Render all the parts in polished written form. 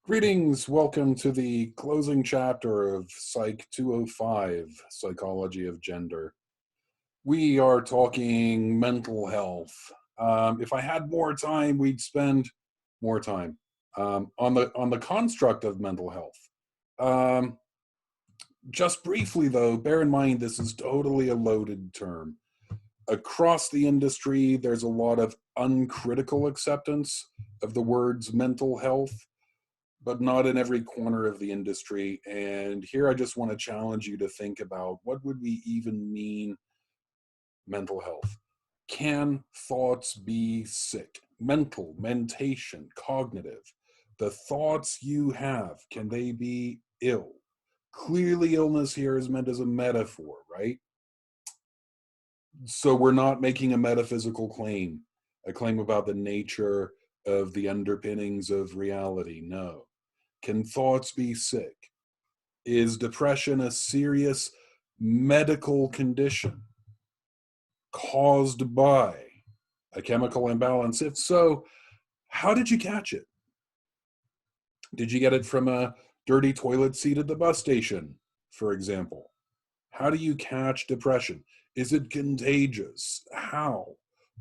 Greetings, welcome to the closing chapter of Psych 205, Psychology of Gender. We are talking mental health. If I had more time, we'd spend more time on the construct of mental health. Just briefly, though, bear in mind this is totally a loaded term. Across the industry, there's a lot of uncritical acceptance of the words mental health, but not in every corner of the industry. And here I just want to challenge you to think about what would we even mean mental health? Can thoughts be sick? Mental, mentation, cognitive. The thoughts you have, can they be ill? Clearly, illness here is meant as a metaphor, right? So we're not making a metaphysical claim, a claim about the nature of the underpinnings of reality. No. Can thoughts be sick? Is depression a serious medical condition caused by a chemical imbalance? If so, how did you catch it? Did you get it from a dirty toilet seat at the bus station, for example? How do you catch depression? Is it contagious? How?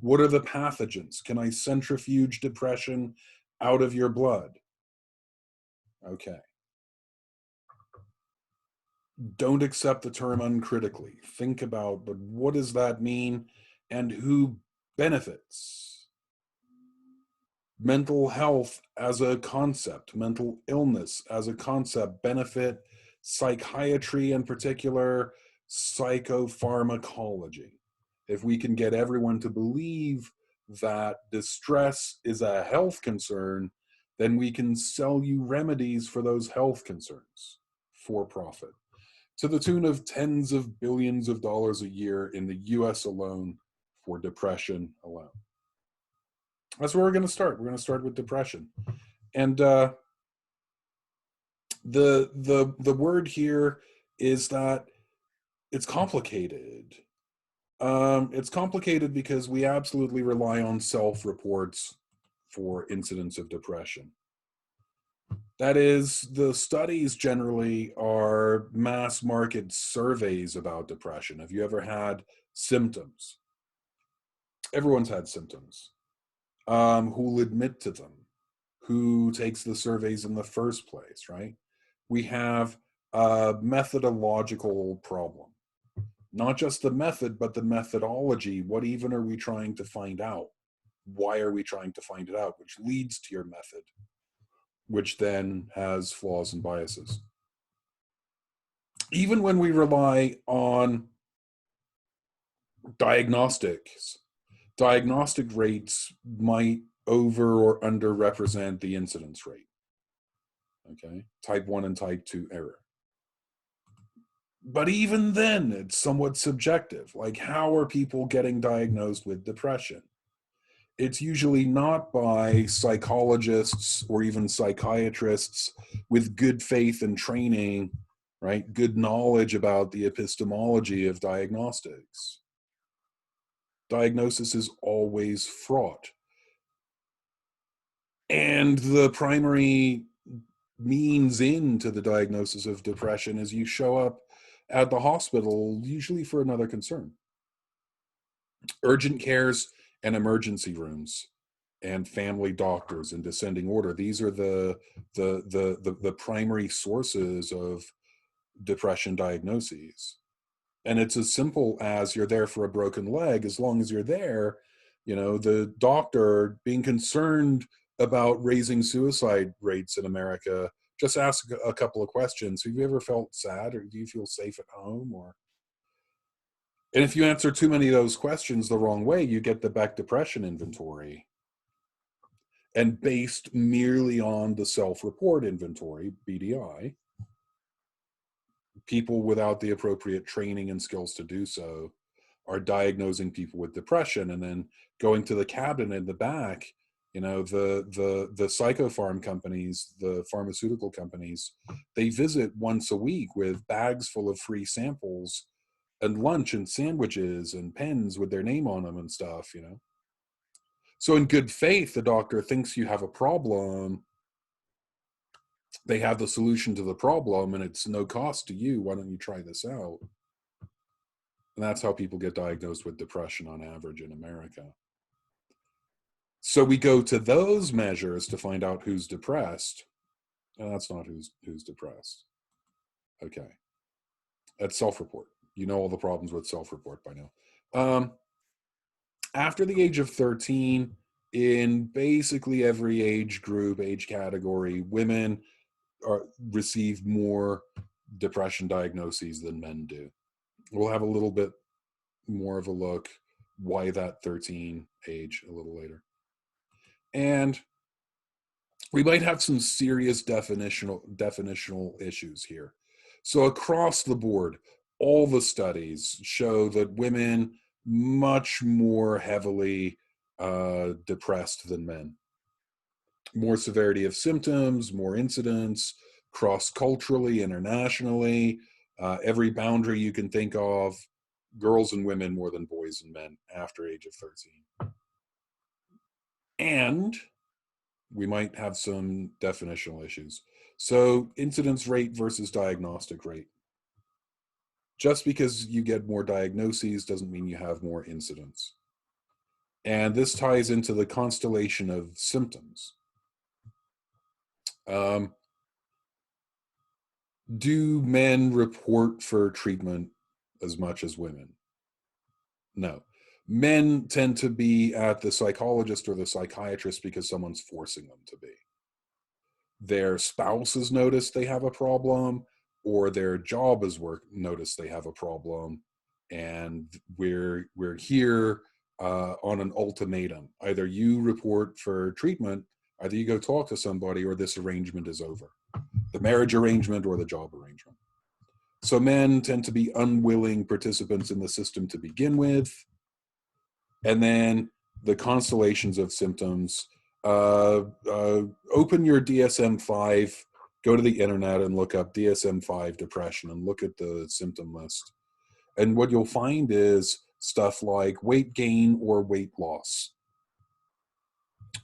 What are the pathogens? Can I centrifuge depression out of your blood? Okay. Don't accept the term uncritically. Think about, but what does that mean and who benefits? Mental health as a concept, mental illness as a concept benefit psychiatry, in particular psychopharmacology. If we can get everyone to believe that distress is a health concern, then we can sell you remedies for those health concerns for profit, to the tune of tens of billions of dollars a year in the US alone for depression alone. That's where we're going to start. We're going to start with depression. And the word here is that it's complicated. It's complicated because we absolutely rely on self-reports for incidents of depression. That is, the studies generally are mass market surveys about depression. Have you ever had symptoms? Everyone's had symptoms. Who'll admit to them? Who takes the surveys in the first place, right? We have a methodological problem. Not just the method, but the methodology. What even are we trying to find out? Why are we trying to find it out? Which leads to your method, which then has flaws and biases. Even when we rely on diagnostics, diagnostic rates might over or underrepresent the incidence rate. Okay, type 1 and type 2 error. But even then, it's somewhat subjective. Like, how are people getting diagnosed with depression? It's usually not by psychologists or even psychiatrists with good faith and training, right? Good knowledge about the epistemology of diagnostics. Diagnosis is always fraught. And the primary means into the diagnosis of depression is you show up at the hospital, usually for another concern. Urgent cares and emergency rooms and family doctors in descending order. These are the primary sources of depression diagnoses. And it's as simple as you're there for a broken leg. As long as you're there, you know, the doctor being concerned about raising suicide rates in America, just ask a couple of questions. Have you ever felt sad, or do you feel safe at home? And if you answer too many of those questions the wrong way, you get the Beck Depression Inventory. And based merely on the self-report inventory, BDI, people without the appropriate training and skills to do so are diagnosing people with depression, and then going to the cabinet in the back. You know, the psychopharm companies, the pharmaceutical companies, they visit once a week with bags full of free samples and lunch and sandwiches and pens with their name on them and stuff, you know. So in good faith, the doctor thinks you have a problem, they have the solution to the problem and it's no cost to you. Why don't you try this out? And that's how people get diagnosed with depression on average in America. So we go to those measures to find out who's depressed. And that's not who's depressed. Okay. That's self-report. You know all the problems with self-report by now. After the age of 13, in basically every age group, age category, women receive more depression diagnoses than men do. We'll have a little bit more of a look why that 13 age a little later. And we might have some serious definitional issues here. So across the board, all the studies show that women much more heavily depressed than men. More severity of symptoms, more incidence, cross-culturally, internationally, every boundary you can think of, girls and women more than boys and men after age of 13. And we might have some definitional issues. So incidence rate versus diagnostic rate. Just because you get more diagnoses doesn't mean you have more incidence. And this ties into the constellation of symptoms. Do men report for treatment as much as women? No. Men tend to be at the psychologist or the psychiatrist because someone's forcing them to be. Their spouses notice they have a problem, or their job is notice they have a problem, and we're here on an ultimatum. Either you report for treatment, either you go talk to somebody, or this arrangement is over. The marriage arrangement or the job arrangement. So men tend to be unwilling participants in the system to begin with. And then the constellations of symptoms. Open your DSM-5, go to the internet and look up DSM-5 depression and look at the symptom list. And what you'll find is stuff like weight gain or weight loss.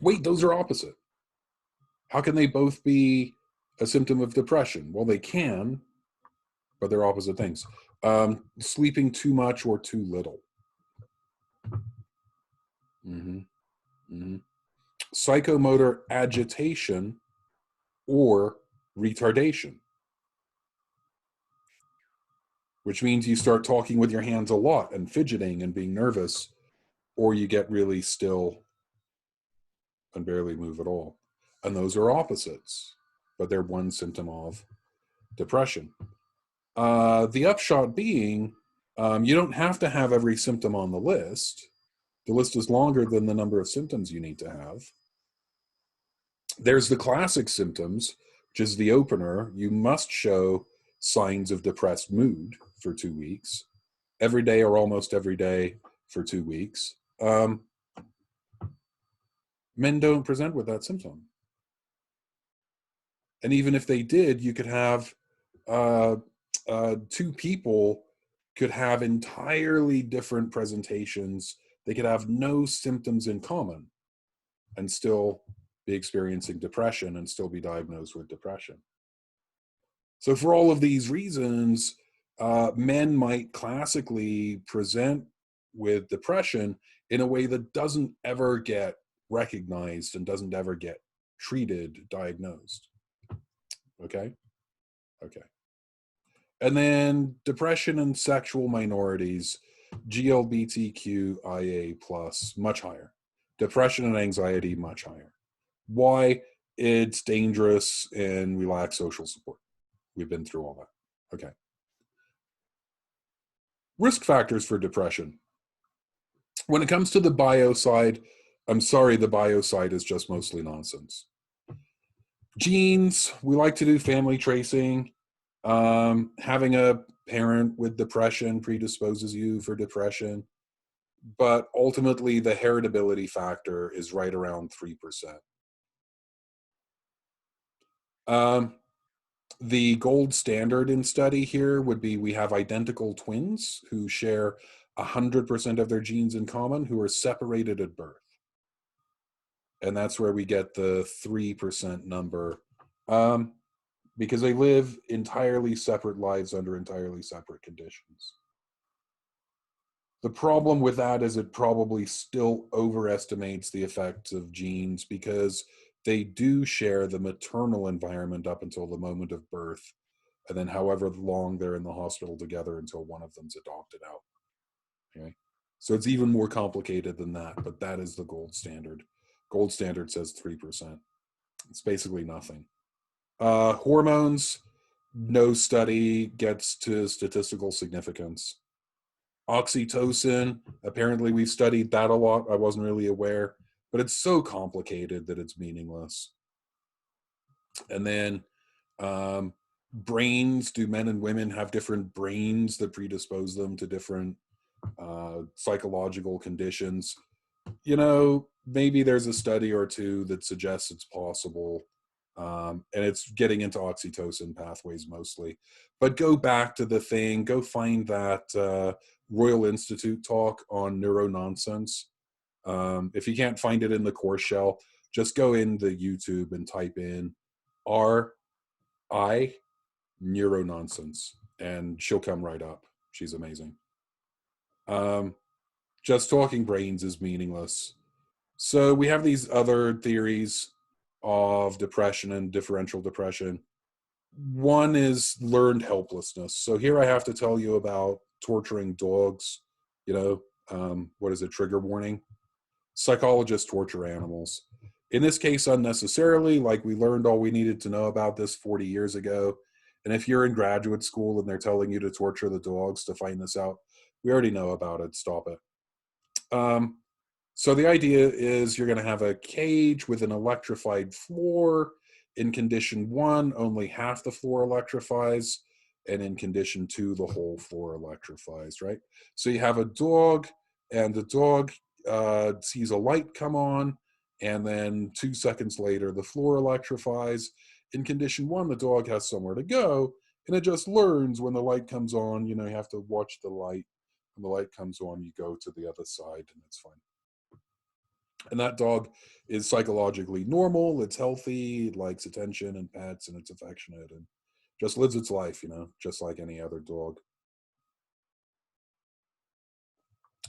Wait, those are opposite. How can they both be a symptom of depression? Well, they can, but they're opposite things. Sleeping too much or too little. Psychomotor agitation or retardation, which means you start talking with your hands a lot and fidgeting and being nervous, or you get really still and barely move at all. And those are opposites, but they're one symptom of depression. The upshot being, you don't have to have every symptom on the list. The list is longer than the number of symptoms you need to have. There's the classic symptoms, which is the opener. You must show signs of depressed mood for 2 weeks, every day or almost every day for 2 weeks. Men don't present with that symptom. And even if they did, you could have two people could have entirely different presentations. They could have no symptoms in common and still be experiencing depression and still be diagnosed with depression. So for all of these reasons, men might classically present with depression in a way that doesn't ever get recognized and doesn't ever get treated, diagnosed. Okay? Okay. And then depression and sexual minorities, GLBTQIA+, much higher. Depression and anxiety, much higher. Why? It's dangerous and we lack social support. We've been through all that. Okay. Risk factors for depression. When it comes to the bio side, I'm sorry, the bio side is just mostly nonsense. Genes, we like to do family tracing. Having a parent with depression predisposes you for depression. But ultimately, the heritability factor is right around 3%. The gold standard in study here would be we have identical twins who share 100% of their genes in common who are separated at birth. And that's where we get the 3% number. because they live entirely separate lives under entirely separate conditions. The problem with that is it probably still overestimates the effects of genes, because they do share the maternal environment up until the moment of birth, and then however long they're in the hospital together until one of them's adopted out. Okay. So it's even more complicated than that, but that is the gold standard. Gold standard says 3%. It's basically nothing. Hormones, no study gets to statistical significance. Oxytocin, apparently we've studied that a lot. I wasn't really aware, but it's so complicated that it's meaningless. And then brains, do men and women have different brains that predispose them to different psychological conditions? Maybe there's a study or two that suggests it's possible. And it's getting into oxytocin pathways mostly. But go back to the thing, go find that Royal Institute talk on neurononsense. If you can't find it in the course shell, just go into YouTube and type in RI neurononsense, and she'll come right up. She's amazing. Just talking brains is meaningless. So we have these other theories of depression and differential depression. One is learned helplessness. So here I have to tell you about torturing dogs. What is it? Trigger warning. Psychologists torture animals. In this case, unnecessarily, like we learned all we needed to know about this 40 years ago. And if you're in graduate school and they're telling you to torture the dogs to find this out, we already know about it. Stop it. So the idea is you're going to have a cage with an electrified floor. In condition 1, only half the floor electrifies, and in condition 2, the whole floor electrifies, right? So you have a dog, and the dog sees a light come on, and then 2 seconds later, the floor electrifies. In condition 1, the dog has somewhere to go, and it just learns when the light comes on. You have to watch the light. When the light comes on, you go to the other side, and it's fine. And that dog is psychologically normal, it's healthy, it likes attention and pets, and it's affectionate, and just lives its life, just like any other dog.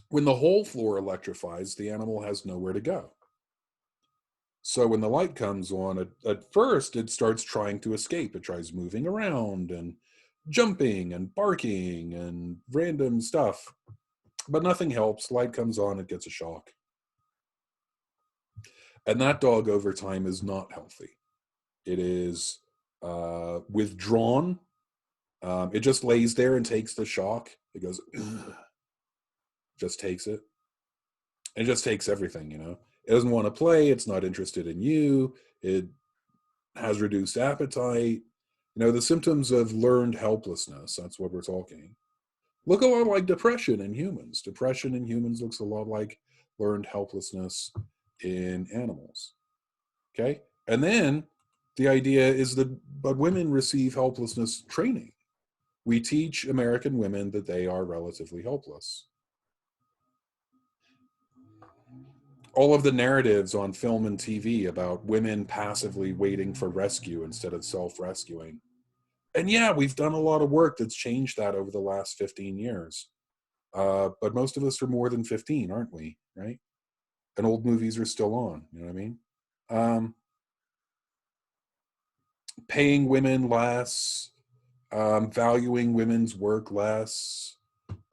When the whole floor electrifies, the animal has nowhere to go. So when the light comes on, at first it starts trying to escape. It tries moving around and jumping and barking and random stuff. But nothing helps. Light comes on, it gets a shock. And that dog over time is not healthy. It is withdrawn. It just lays there and takes the shock. It goes, just takes it. It just takes everything, It doesn't want to play. It's not interested in you. It has reduced appetite. The symptoms of learned helplessness. That's what we're talking. Look a lot like depression in humans. Depression in humans looks a lot like learned helplessness in animals. Okay? And then the idea is that, but women receive helplessness training. We teach American women that they are relatively helpless. All of the narratives on film and TV about women passively waiting for rescue instead of self-rescuing. And yeah, we've done a lot of work that's changed that over the last 15 years. But most of us are more than 15, aren't we? Right? And old movies are still on. You know what I mean? Paying women less, valuing women's work less,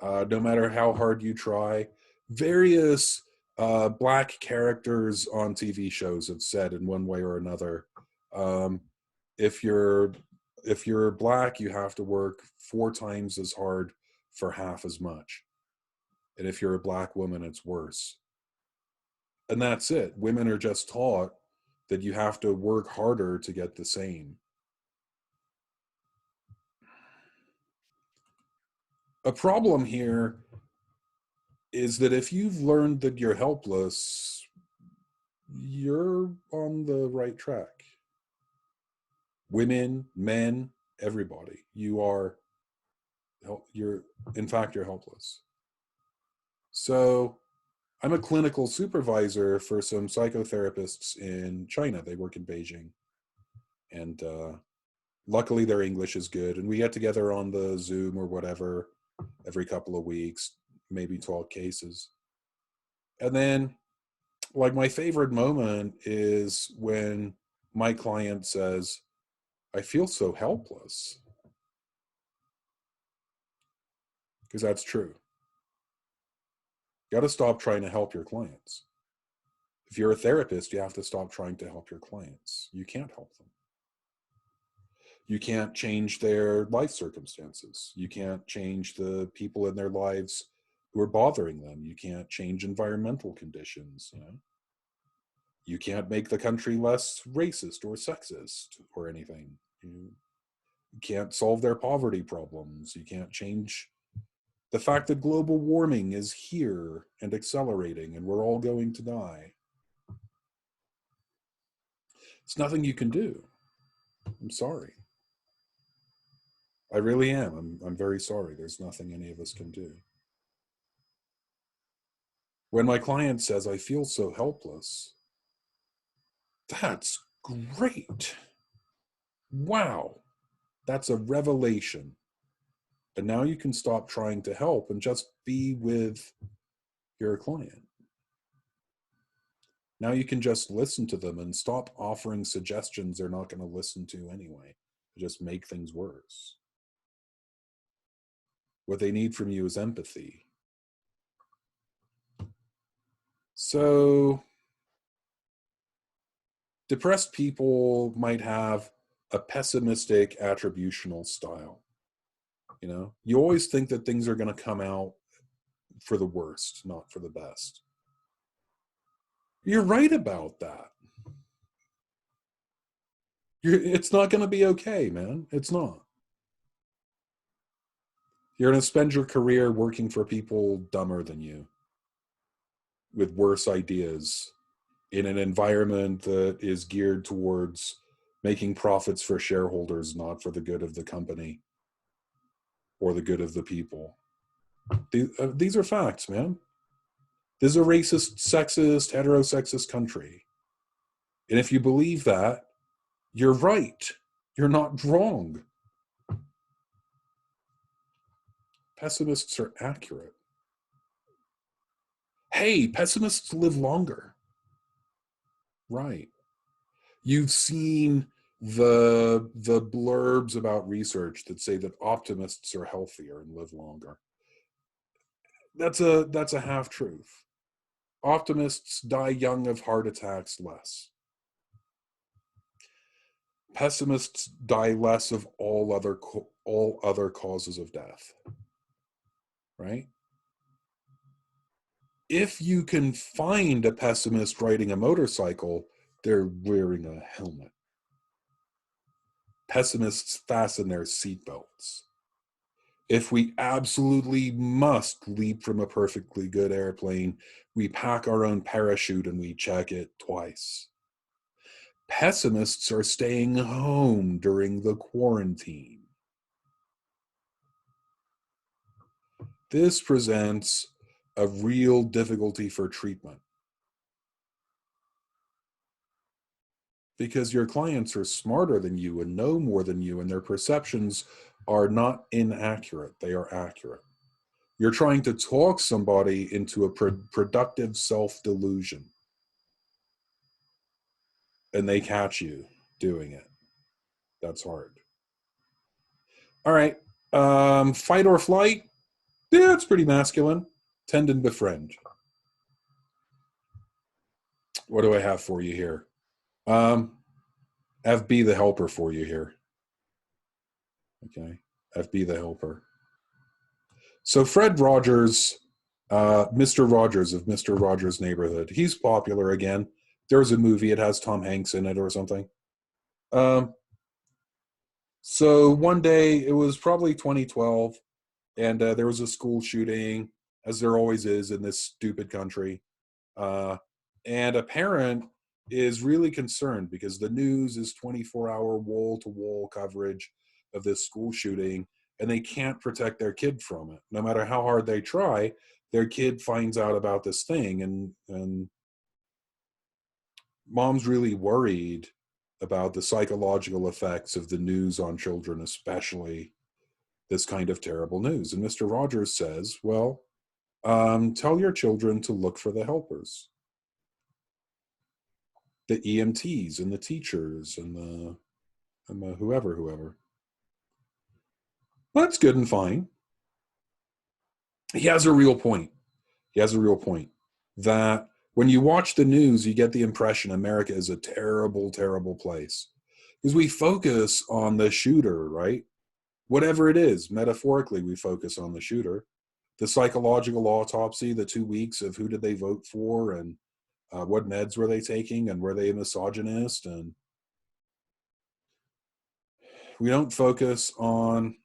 no matter how hard you try. Various Black characters on TV shows have said in one way or another, if you're Black, you have to work 4 times as hard for half as much. And if you're a Black woman, it's worse. And that's it. Women are just taught that you have to work harder to get the same. A problem here is that if you've learned that you're helpless, you're on the right track. Women, men, everybody. You're helpless. So I'm a clinical supervisor for some psychotherapists in China. They work in Beijing. And Luckily, their English is good, and we get together on the Zoom or whatever every couple of weeks, maybe 12 cases. And then, like, my favorite moment is when my client says, I feel so helpless. Because that's true. You got to stop trying to help your clients. If you're a therapist, you have to stop trying to help your clients. You can't help them. You can't change their life circumstances. You can't change the people in their lives who are bothering them. You can't change environmental conditions. You can't make the country less racist or sexist or anything. You can't solve their poverty problems. You can't change the fact that global warming is here and accelerating and we're all going to die. It's nothing you can do. I'm sorry. I really am. I'm very sorry. There's nothing any of us can do. When my client says, I feel so helpless, that's great. Wow. That's a revelation. And now you can stop trying to help and just be with your client. Now you can just listen to them and stop offering suggestions they're not going to listen to anyway. Just make things worse. What they need from you is empathy. So, depressed people might have a pessimistic attributional style. You always think that things are going to come out for the worst, not for the best. You're right about that. It's not going to be okay, man. It's not. You're going to spend your career working for people dumber than you, with worse ideas, in an environment that is geared towards making profits for shareholders, not for the good of the company or the good of the people. These are facts, man. This is a racist, sexist, heterosexist country. And if you believe that, you're right. You're not wrong. Pessimists are accurate. Hey, pessimists live longer. Right. You've seen the blurbs about research that say that optimists are healthier and live longer. That's a half truth. Optimists die young of heart attacks less. Pessimists die less of all other causes of death. Right? If you can find a pessimist riding a motorcycle, they're wearing a helmet. Pessimists fasten their seatbelts. If we absolutely must leap from a perfectly good airplane, we pack our own parachute and we check it twice. Pessimists are staying home during the quarantine. This presents a real difficulty for treatment, because your clients are smarter than you and know more than you, and their perceptions are not inaccurate. They are accurate. You're trying to talk somebody into a productive self-delusion, and they catch you doing it. That's hard. All right. Fight or flight? Yeah, it's pretty masculine. Tend and befriend. What do I have for you here? FB the helper for you here. Okay. FB the helper. So Fred Rogers, Mr. Rogers of Mr. Rogers' Neighborhood, he's popular again. There's a movie, it has Tom Hanks in it or something. So one day, it was probably 2012, and there was a school shooting, as there always is in this stupid country. And a parent is really concerned because the news is 24-hour wall-to-wall coverage of this school shooting, and they can't protect their kid from it. No matter how hard they try, their kid finds out about this thing, and mom's really worried about the psychological effects of the news on children, especially this kind of terrible news. And Mr. Rogers says, well, tell your children to look for the helpers, the EMTs and the teachers and the whoever. That's good and fine. He has a real point. He has a real point that when you watch the news, you get the impression America is a terrible, terrible place. Because we focus on the shooter, right? Whatever it is, metaphorically, we focus on the shooter. The psychological autopsy, the 2 weeks of who did they vote for and what meds were they taking and were they a misogynist, and we don't focus on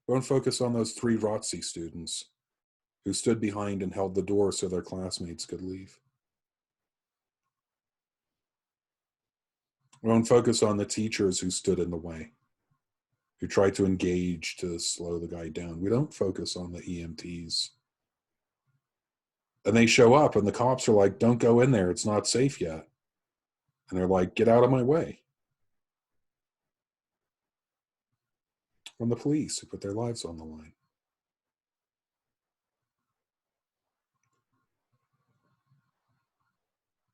those 3 ROTC students who stood behind and held the door so their classmates could leave. We don't focus on the teachers who stood in the way, who tried to engage to slow the guy down. We don't focus on the EMTs. And they show up and the cops are like, don't go in there, it's not safe yet. And they're like, get out of my way. On the police who put their lives on the line.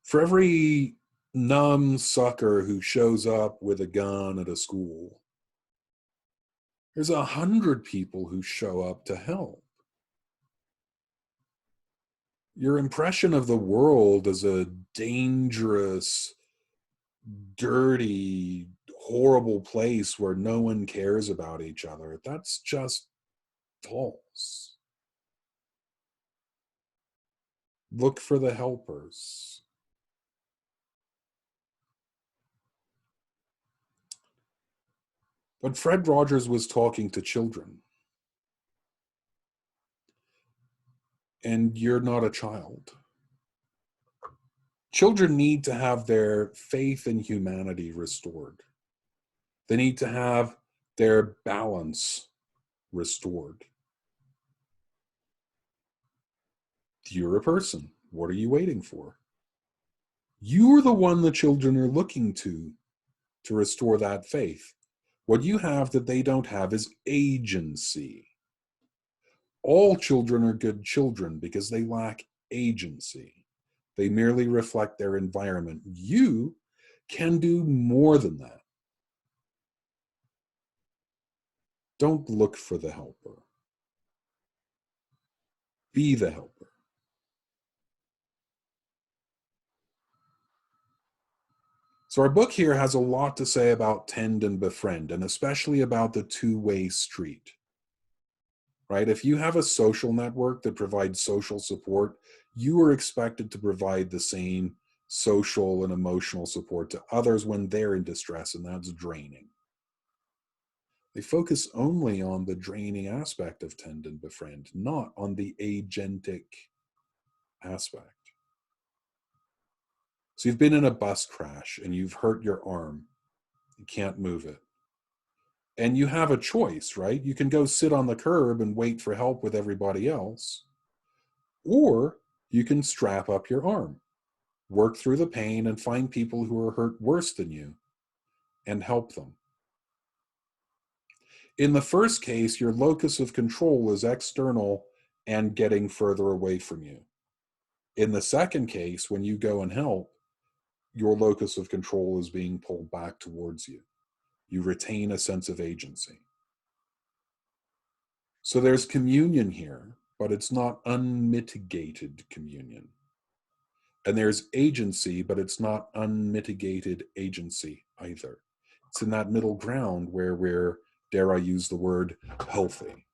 For every numb sucker who shows up with a gun at a school, there's 100 people who show up to help. Your impression of the world as a dangerous, dirty, horrible place where no one cares about each other, that's just false. Look for the helpers. But Fred Rogers was talking to children. And you're not a child. Children need to have their faith in humanity restored. They need to have their balance restored. You're a person. What are you waiting for? You're the one the children are looking to restore that faith. What you have that they don't have is agency. All children are good children because they lack agency. They merely reflect their environment. You can do more than that. Don't look for the helper. Be the helper. So our book here has a lot to say about tend and befriend, and especially about the two-way street. Right? If you have a social network that provides social support, you are expected to provide the same social and emotional support to others when they're in distress, and that's draining. They focus only on the draining aspect of tend and befriend, not on the agentic aspect. So you've been in a bus crash and you've hurt your arm. You can't move it. And you have a choice, right? You can go sit on the curb and wait for help with everybody else, or you can strap up your arm, work through the pain, and find people who are hurt worse than you and help them. In the first case, your locus of control is external and getting further away from you. In the second case, when you go and help, your locus of control is being pulled back towards you. You retain a sense of agency. So there's communion here, but it's not unmitigated communion. And there's agency, but it's not unmitigated agency either. It's in that middle ground where we're, dare I use the word, healthy.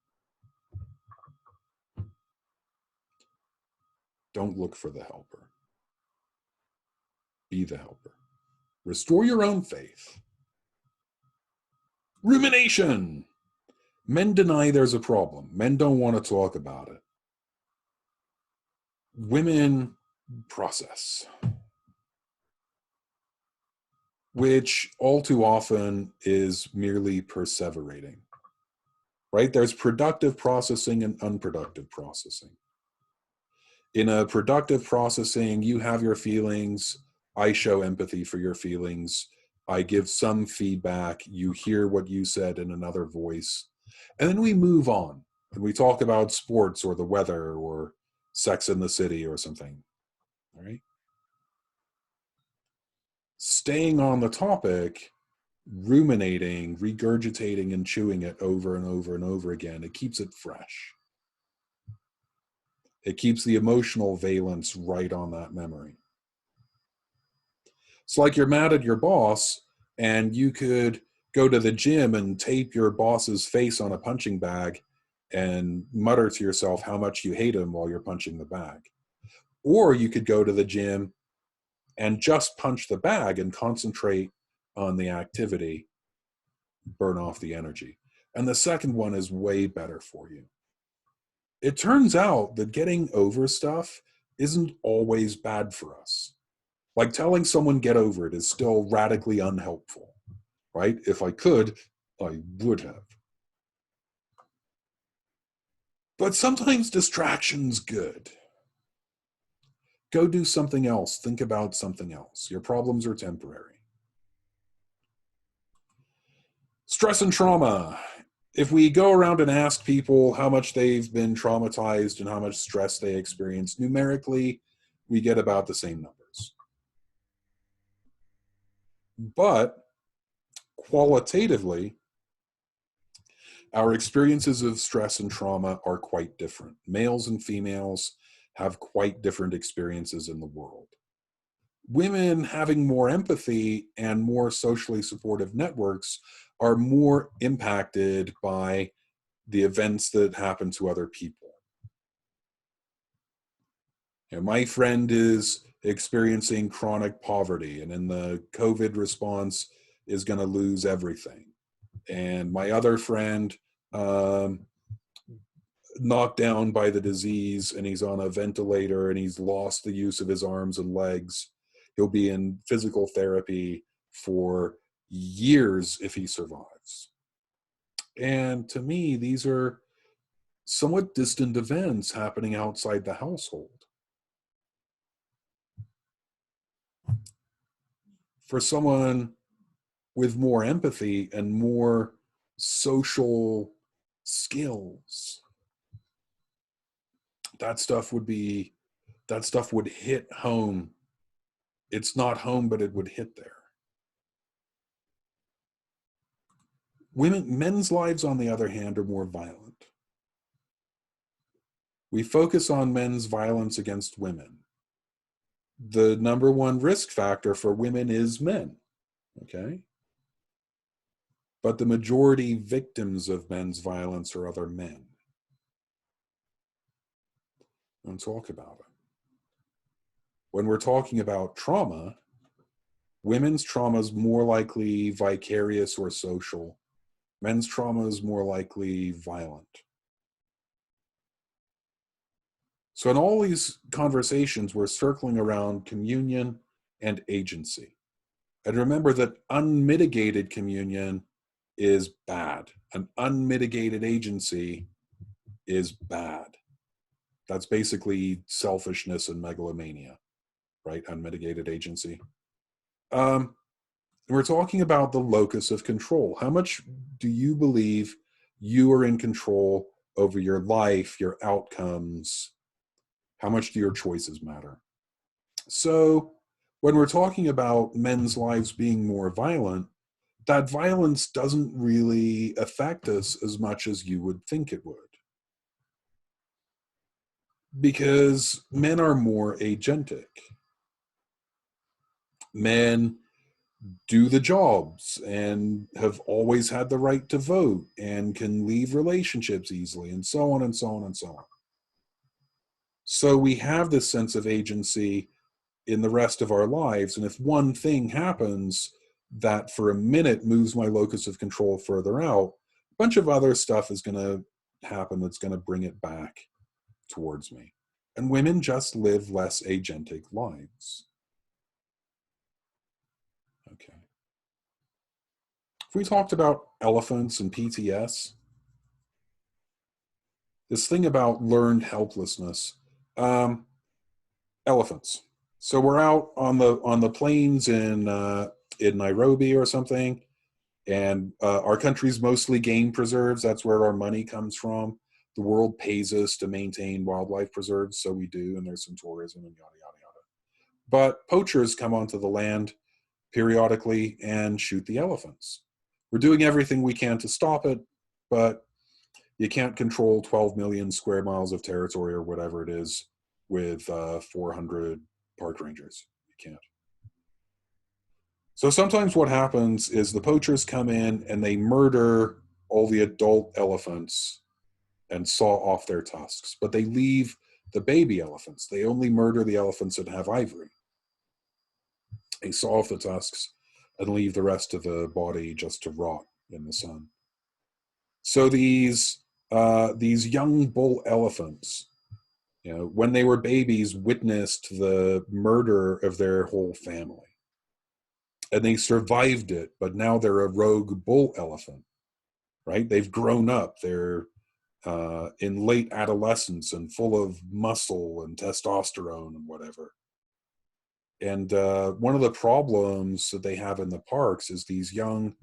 Don't look for the helper. Be the helper. Restore your own faith. Rumination. Men deny there's a problem. Men don't want to talk about it. Women process, which all too often is merely perseverating, right? There's productive processing and unproductive processing. In a productive processing, you have your feelings, I show empathy for your feelings. I give some feedback. You hear what you said in another voice. And then we move on and we talk about sports or the weather or Sex in the City or something. All right. Staying on the topic, ruminating, regurgitating, and chewing it over and over and over again, it keeps it fresh. It keeps the emotional valence right on that memory. It's like you're mad at your boss, and you could go to the gym and tape your boss's face on a punching bag and mutter to yourself how much you hate him while you're punching the bag. Or you could go to the gym and just punch the bag and concentrate on the activity, burn off the energy. And the second one is way better for you. It turns out that getting over stuff isn't always bad for us. Like telling someone get over it is still radically unhelpful, right? If I could, I would have. But sometimes distraction's good. Go do something else. Think about something else. Your problems are temporary. Stress and trauma. If we go around and ask people how much they've been traumatized and how much stress they experience, numerically, we get about the same numbers. But qualitatively, our experiences of stress and trauma are quite different. Males and females have quite different experiences in the world. Women having more empathy and more socially supportive networks are more impacted by the events that happen to other people. You know, my friend is experiencing chronic poverty, and in the COVID response is going to lose everything. And my other friend, knocked down by the disease, and he's on a ventilator, and he's lost the use of his arms and legs. He'll be in physical therapy for years if he survives. And to me, these are somewhat distant events happening outside the household. For someone with more empathy and more social skills, that stuff would hit home. It's not home, but it would hit there. Men's lives, on the other hand, are more violent. We focus on men's violence against women. The number one risk factor for women is men, okay? But the majority victims of men's violence are other men. Don't talk about it. When we're talking about trauma, women's trauma is more likely vicarious or social. Men's trauma is more likely violent. So in all these conversations, we're circling around communion and agency. And remember that unmitigated communion is bad. An unmitigated agency is bad. That's basically selfishness and megalomania, right? Unmitigated agency. We're talking about the locus of control. How much do you believe you are in control over your life, your outcomes? How much do your choices matter? So when we're talking about men's lives being more violent, that violence doesn't really affect us as much as you would think it would. Because men are more agentic. Men do the jobs and have always had the right to vote and can leave relationships easily, and so on and so on and so on. So we have this sense of agency in the rest of our lives. And if one thing happens that for a minute moves my locus of control further out, a bunch of other stuff is going to happen that's going to bring it back towards me. And women just live less agentic lives. Okay. If we talked about elephants and PTS, this thing about learned helplessness, elephants. So we're out on the plains in Nairobi or something, and our country's mostly game preserves. That's where our money comes from. The world pays us to maintain wildlife preserves, so we do, and there's some tourism and yada yada yada. But poachers come onto the land periodically and shoot the elephants. We're doing everything we can to stop it, but you can't control 12 million square miles of territory or whatever it is with 400 park rangers. You can't. So sometimes what happens is the poachers come in and they murder all the adult elephants and saw off their tusks, but they leave the baby elephants. They only murder the elephants that have ivory. They saw off the tusks and leave the rest of the body just to rot in the sun. So these young bull elephants, when they were babies, witnessed the murder of their whole family. And they survived it, but now they're a rogue bull elephant, right? They've grown up. They're in late adolescence and full of muscle and testosterone and whatever. And one of the problems that they have in the parks is these young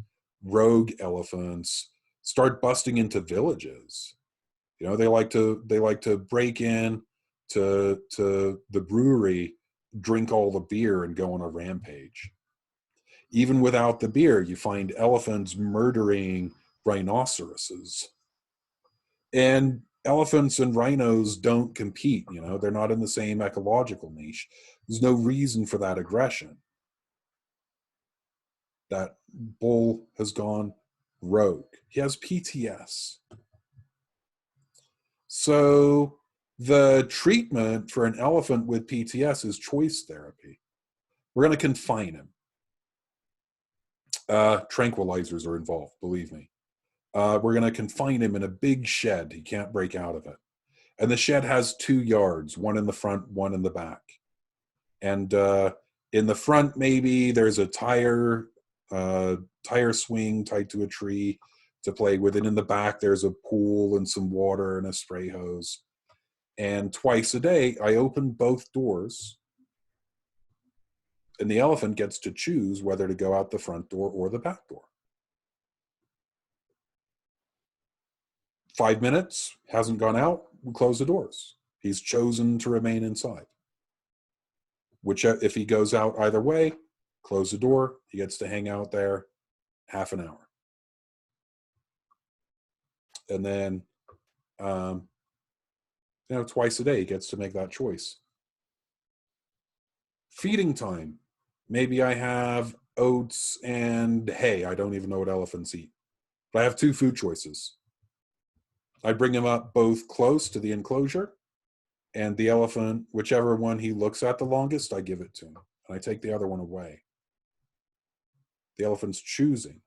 rogue elephants start busting into villages. They like to break in to the brewery, drink all the beer, and go on a rampage. Even without the beer, you find elephants murdering rhinoceroses. And elephants and rhinos don't compete, they're not in the same ecological niche. There's no reason for that aggression. That bull has gone rogue. He has PTS. So the treatment for an elephant with PTS is choice therapy. We're going to confine him. Tranquilizers are involved, believe me. We're going to confine him in a big shed. He can't break out of it. And the shed has 2 yards, one in the front, one in the back. And in the front, maybe there's a tire swing tied to a tree to play with. And in the back, there's a pool and some water and a spray hose. And twice a day, I open both doors. And the elephant gets to choose whether to go out the front door or the back door. 5 minutes, hasn't gone out, we close the doors. He's chosen to remain inside. If he goes out either way, close the door. He gets to hang out there half an hour. And then, twice a day, he gets to make that choice. Feeding time. Maybe I have oats and hay. I don't even know what elephants eat. But I have 2 food choices. I bring him up both close to the enclosure, and the elephant, whichever one he looks at the longest, I give it to him. And I take the other one away. The elephant's choosing.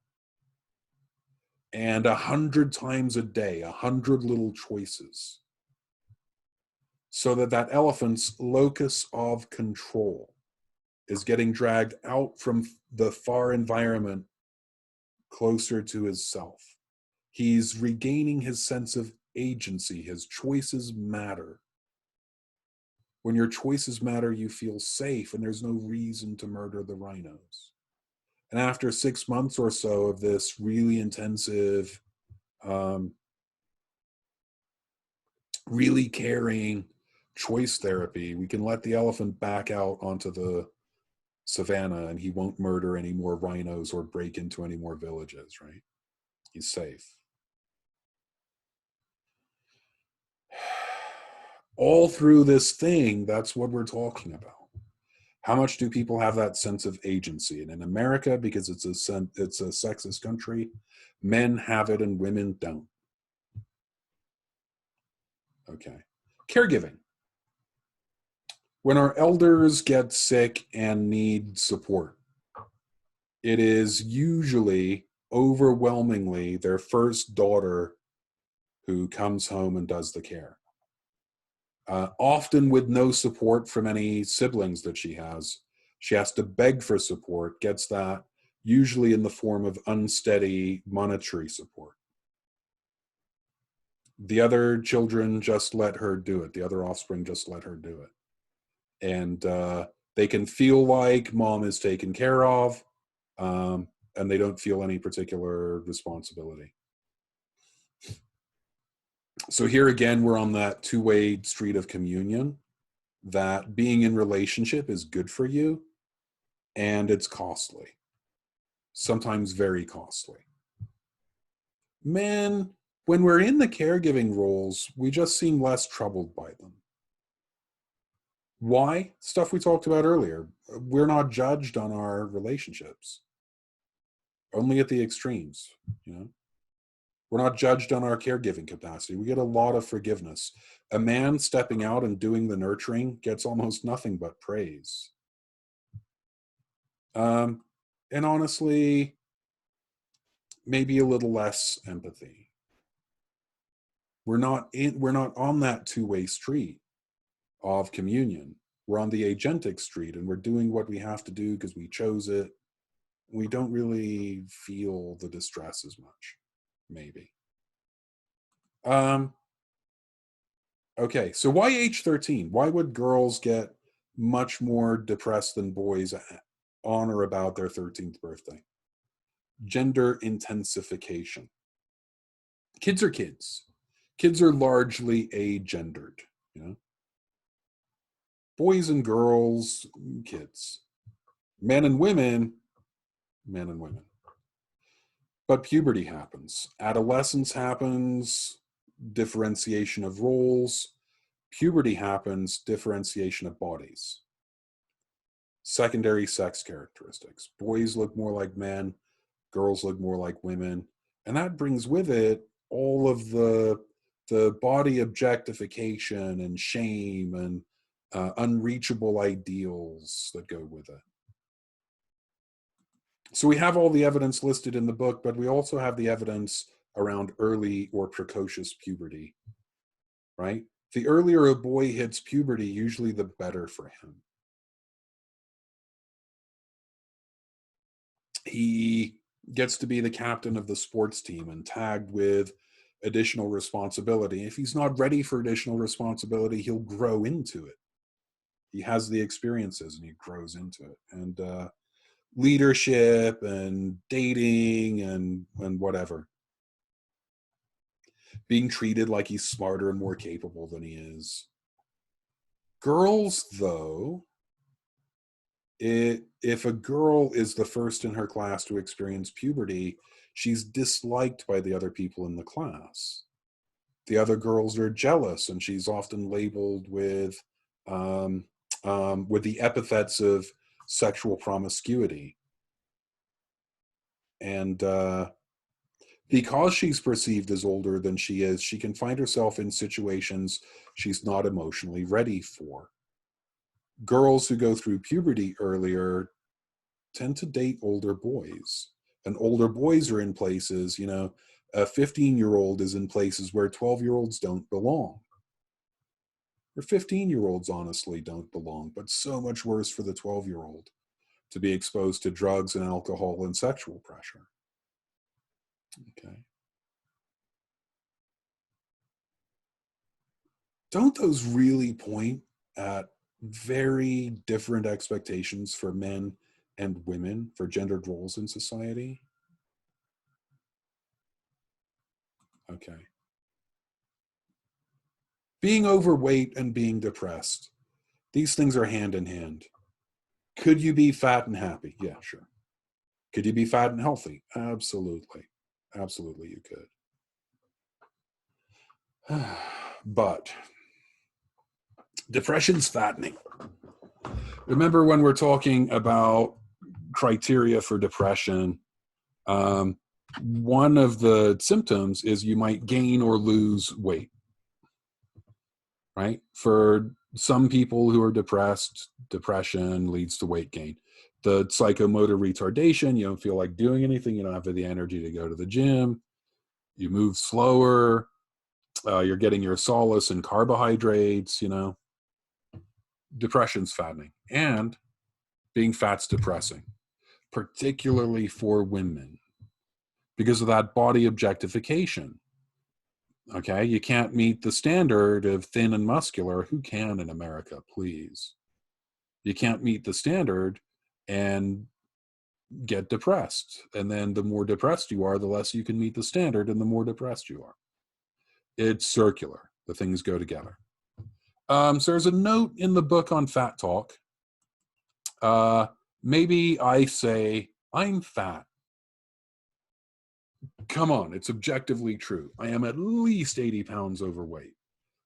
And 100 times a day, 100 little choices. So that elephant's locus of control is getting dragged out from the far environment closer to his self. He's regaining his sense of agency. His choices matter. When your choices matter, you feel safe, and there's no reason to murder the rhinos. And after 6 months or so of this really intensive, really caring choice therapy, we can let the elephant back out onto the savannah, and he won't murder any more rhinos or break into any more villages, right? He's safe. All through this thing, that's what we're talking about. How much do people have that sense of agency? And in America, because it's a sexist country, men have it and women don't. Okay. Caregiving. When our elders get sick and need support, it is usually overwhelmingly their first daughter who comes home and does the care. Often with no support from any siblings that she has. She has to beg for support, gets that usually in the form of unsteady monetary support. The other children just let her do it. The other offspring just let her do it. And They can feel like mom is taken care of, and they don't feel any particular responsibility. So here again, we're on that two-way street of communion, that being in relationship is good for you, and it's costly. Sometimes very costly. Men, when we're in the caregiving roles, we just seem less troubled by them. Why? Stuff we talked about earlier. We're not judged on our relationships. Only at the extremes, you know? We're not judged on our caregiving capacity. We get a lot of forgiveness. A man stepping out and doing the nurturing gets almost nothing but praise. And honestly, maybe a little less empathy. We're not on that two-way street of communion. We're on the agentic street, and we're doing what we have to do because we chose it. We don't really feel the distress as much, maybe. Okay, so why age 13? Why would girls get much more depressed than boys on or about their 13th birthday? Gender intensification. Kids are kids. Kids are largely agendered, you know? Boys and girls, kids. Men and women, men and women. But puberty happens. Adolescence happens, differentiation of roles. Puberty happens, differentiation of bodies. Secondary sex characteristics. Boys look more like men, girls look more like women. And that brings with it all of the body objectification and shame and unreachable ideals that go with it. So we have all the evidence listed in the book, but we also have the evidence around early or precocious puberty, right? The earlier a boy hits puberty, usually the better for him. He gets to be the captain of the sports team and tagged with additional responsibility. If he's not ready for additional responsibility, he'll grow into it. He has the experiences and he grows into it. And leadership and dating and whatever. Being treated like he's smarter and more capable than he is. Girls, though, if a girl is the first in her class to experience puberty, she's disliked by the other people in the class. The other girls are jealous, and she's often labeled with the epithets of sexual promiscuity. And because she's perceived as older than she is, she can find herself in situations she's not emotionally ready for. Girls who go through puberty earlier tend to date older boys. And older boys are in places, you know, a 15-year-old is in places where 12-year-olds don't belong. Or 15-year-olds honestly don't belong, but so much worse for the 12-year-old to be exposed to drugs and alcohol and sexual pressure. Okay. Don't those really point at very different expectations for men and women for gendered roles in society? Okay. Being overweight and being depressed, these things are hand in hand. Could you be fat and happy? Yeah, sure. Could you be fat and healthy? Absolutely. Absolutely, you could. But depression's fattening. Remember when we're talking about criteria for depression, one of the symptoms is you might gain or lose weight, right? For some people who are depressed, depression leads to weight gain. The psychomotor retardation, you don't feel like doing anything, you don't have the energy to go to the gym, you move slower, you're getting your solace in carbohydrates, you know. Depression's fattening, and being fat's depressing, particularly for women, because of that body objectification. Okay, you can't meet the standard of thin and muscular. Who can in America, please? You can't meet the standard and get depressed. And then the more depressed you are, the less you can meet the standard, and the more depressed you are. It's circular. The things go together. So there's a note in the book on fat talk. Maybe I say, I'm fat. Come on, it's objectively true. I am at least 80 pounds overweight.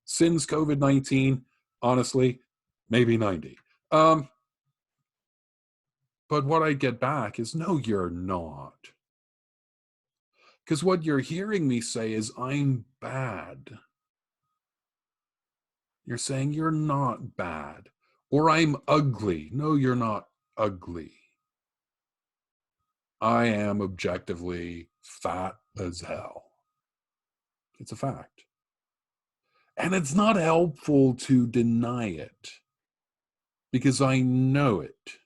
Since COVID-19, honestly, maybe 90. But what I get back is, no, you're not. Because what you're hearing me say is, I'm bad. You're saying you're not bad. Or I'm ugly. No, you're not ugly. I am objectively fat as hell. It's a fact. And it's not helpful to deny it, because I know it.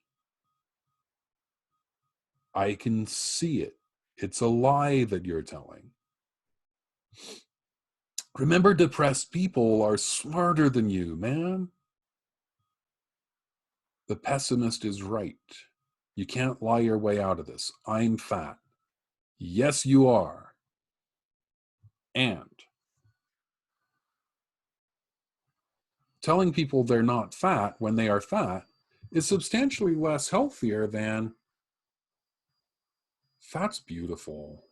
I can see it. It's a lie that you're telling. Remember, depressed people are smarter than you, man. The pessimist is right. You can't lie your way out of this. I'm fat. Yes, you are. And telling people they're not fat when they are fat is substantially less healthier than, fat's beautiful.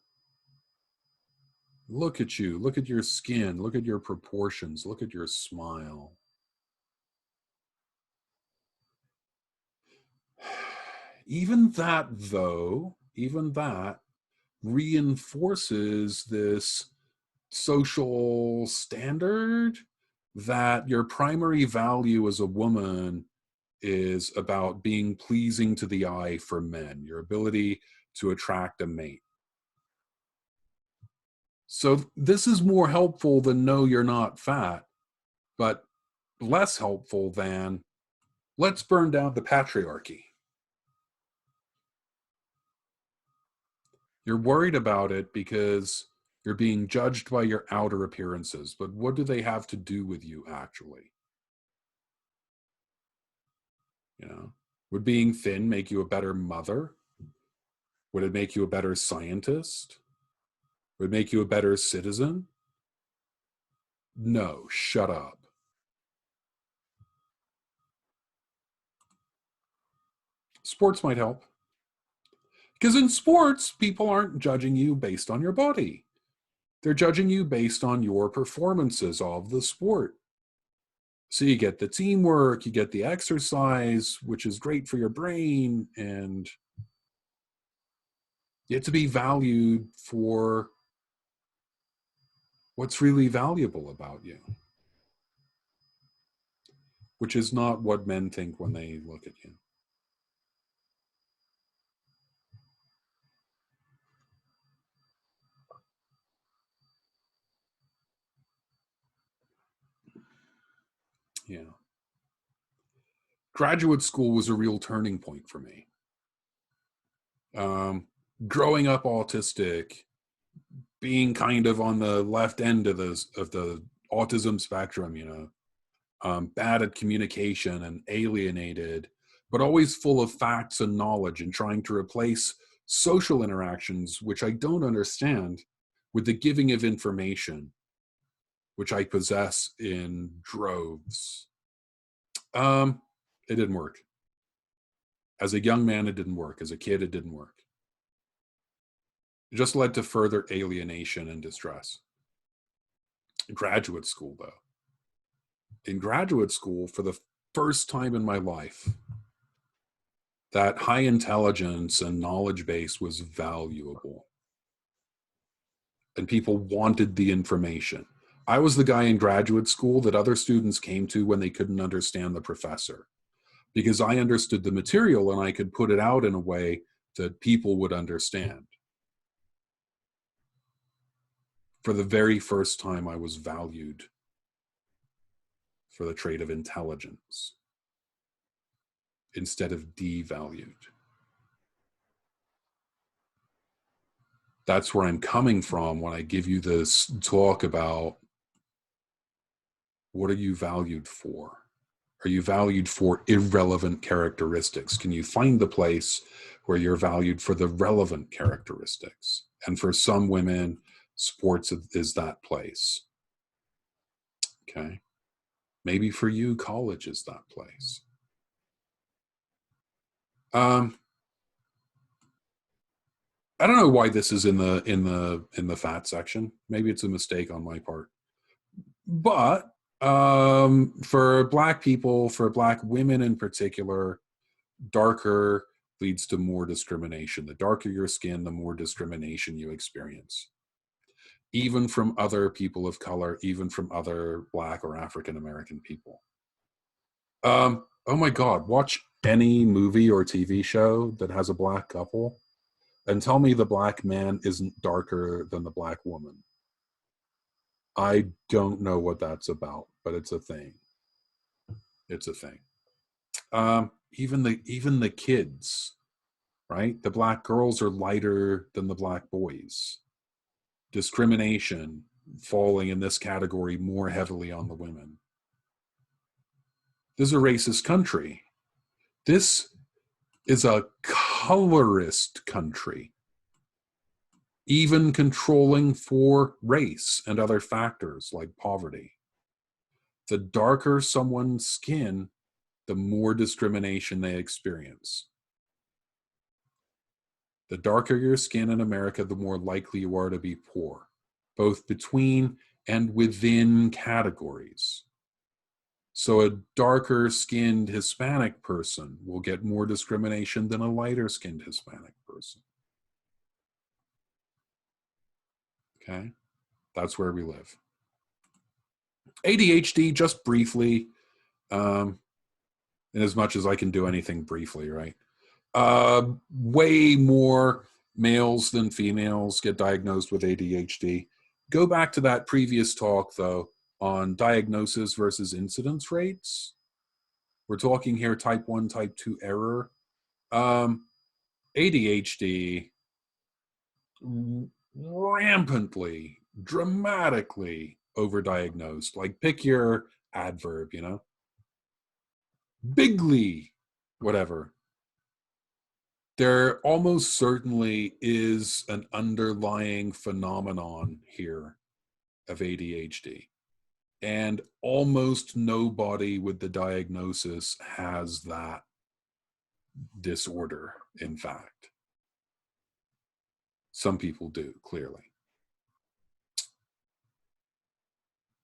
Look at you. Look at your skin. Look at your proportions. Look at your smile. Even that, though, even that reinforces this social standard that your primary value as a woman is about being pleasing to the eye for men, your ability to attract a mate. So this is more helpful than, no, you're not fat, but less helpful than, let's burn down the patriarchy. You're worried about it because you're being judged by your outer appearances, but what do they have to do with you, actually? You know, would being thin make you a better mother? Would it make you a better scientist? Would it make you a better citizen? No, shut up. Sports might help. Because in sports, people aren't judging you based on your body. They're judging you based on your performances of the sport. So you get the teamwork, you get the exercise, which is great for your brain, and you get to be valued for what's really valuable about you, which is not what men think when they look at you. Yeah. Graduate school was a real turning point for me. Growing up autistic, being kind of on the left end of the autism spectrum, you know, bad at communication and alienated, but always full of facts and knowledge, and trying to replace social interactions, which I don't understand, with the giving of information, which I possess in droves. It didn't work. As a young man, it didn't work. As a kid, it didn't work. It just led to further alienation and distress. Graduate school, though. In graduate school, for the first time in my life, that high intelligence and knowledge base was valuable. And people wanted the information. I was the guy in graduate school that other students came to when they couldn't understand the professor, because I understood the material and I could put it out in a way that people would understand. For the very first time, I was valued for the trait of intelligence instead of devalued. That's where I'm coming from when I give you this talk about, what are you valued for? Are you valued for irrelevant characteristics? Can you find the place where you're valued for the relevant characteristics? And for some women, sports is that place. Okay. Maybe for you, college is that place. I don't know why this is in the fat section. Maybe it's a mistake on my part. But for Black people, for Black women in particular, darker leads to more discrimination. The darker your skin, the more discrimination you experience. Even from other people of color, even from other Black or African American people. Oh my God, watch any movie or TV show that has a Black couple and tell me the Black man isn't darker than the Black woman. I don't know what that's about, but it's a thing. It's a thing. Even the kids, right? The Black girls are lighter than the Black boys. Discrimination falling in this category more heavily on the women. This is a racist country. This is a colorist country, even controlling for race and other factors like poverty. The darker someone's skin, the more discrimination they experience. The darker your skin in America, the more likely you are to be poor, both between and within categories. So a darker skinned Hispanic person will get more discrimination than a lighter skinned Hispanic person. Okay, that's where we live. ADHD, just briefly, in as much as I can do anything briefly, right? Way more males than females get diagnosed with ADHD. Go back to that previous talk, though, on diagnosis versus incidence rates. We're talking here type 1, type 2 error. ADHD rampantly, dramatically overdiagnosed. Like, pick your adverb, bigly, whatever. There almost certainly is an underlying phenomenon here of ADHD. And almost nobody with the diagnosis has that disorder, in fact. Some people do, clearly.